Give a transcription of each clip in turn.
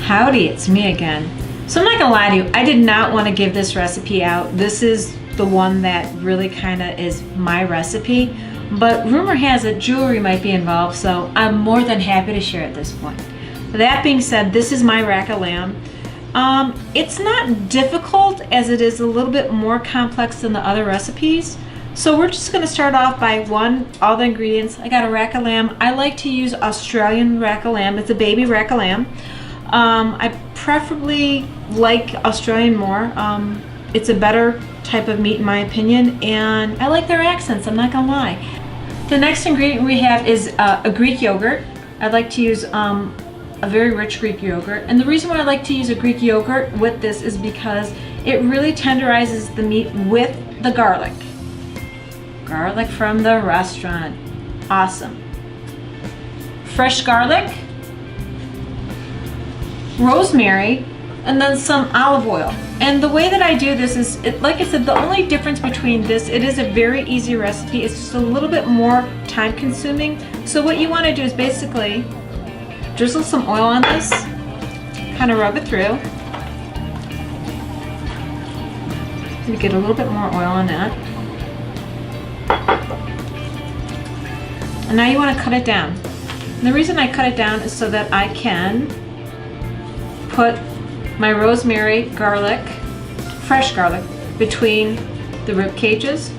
Howdy, it's me again. So I'm not gonna lie to you, I did not want to give this recipe out. This is the one that really kind of is my recipe, but rumor has it jewelry might be involved, so I'm more than happy to share at this point. That being said, this is my rack of lamb. It's not difficult, as it is a little bit more complex than the other recipes. So we're just gonna start off by all the ingredients. I got a rack of lamb. I like to use Australian rack of lamb. It's a baby rack of lamb. I preferably like Australian more. It's a better type of meat in my opinion, and I like their accents, I'm not gonna lie. The next ingredient we have is a Greek yogurt. I like to use a very rich Greek yogurt, and the reason why I like to use a Greek yogurt with this is because it really tenderizes the meat with the garlic. Garlic from the restaurant. Awesome. Fresh garlic, rosemary, and then some olive oil. And the way that I do this is, like I said, the only difference between this, it is a very easy recipe. It's just a little bit more time consuming. So what you want to do is basically drizzle some oil on this, kind of rub it through. You get a little bit more oil on that. And now you want to cut it down. And the reason I cut it down is so that I can put my rosemary, garlic, fresh garlic, between the rib cages.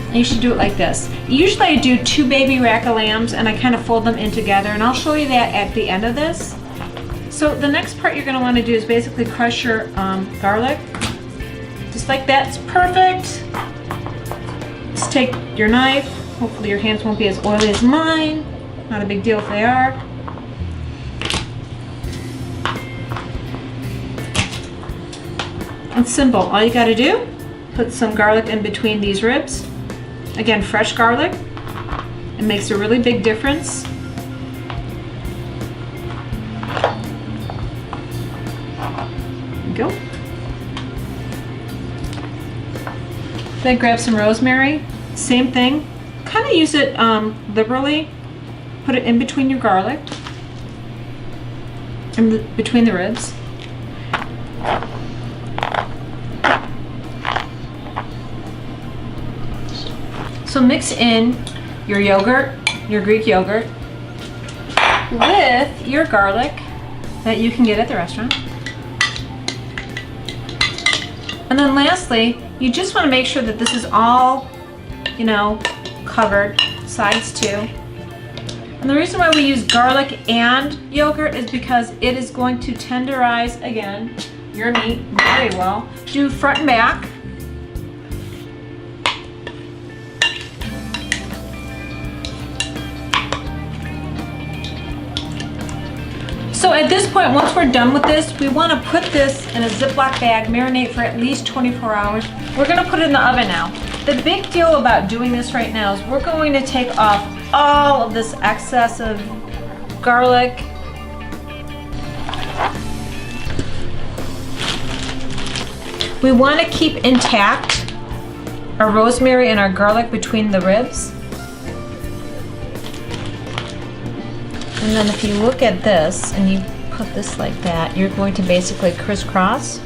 And you should do it like this. Usually I do 2 baby rack of lambs and I kind of fold them in together, and I'll show you that at the end of this. So the next part you're going to want to do is basically crush your garlic. Just like that. It's perfect. Just take your knife. Hopefully your hands won't be as oily as mine. Not a big deal if they are. It's simple. All you got to do, put some garlic in between these ribs. Again, fresh garlic. It makes a really big difference. There you go. Then grab some rosemary. Same thing. Kind of use it liberally. Put it in between your garlic, and between the ribs. So mix in your yogurt, your Greek yogurt, with your garlic that you can get at the restaurant. And then lastly, you just want to make sure that this is all, covered, sides too. And the reason why we use garlic and yogurt is because it is going to tenderize, again, your meat very well. Do front and back. So at this point, once we're done with this, we want to put this in a Ziploc bag, marinate for at least 24 hours. We're going to put it in the oven now. The big deal about doing this right now is we're going to take off all of this excess of garlic. We want to keep intact our rosemary and our garlic between the ribs. And then if you look at this and you put this like that, you're going to basically crisscross.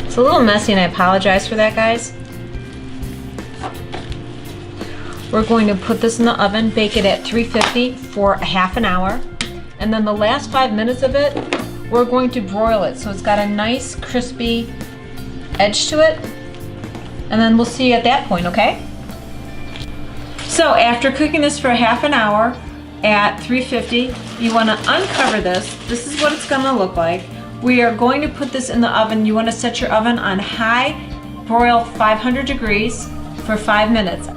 It's a little messy and I apologize for that, guys. We're going to put this in the oven, bake it at 350 for a half an hour. And then the last 5 minutes of it, we're going to broil it so it's got a nice crispy edge to it. And then we'll see you at that point, okay? So after cooking this for a half an hour at 350, you want to uncover this. This is what it's going to look like. We are going to put this in the oven. You want to set your oven on high, broil 500 degrees for 5 minutes.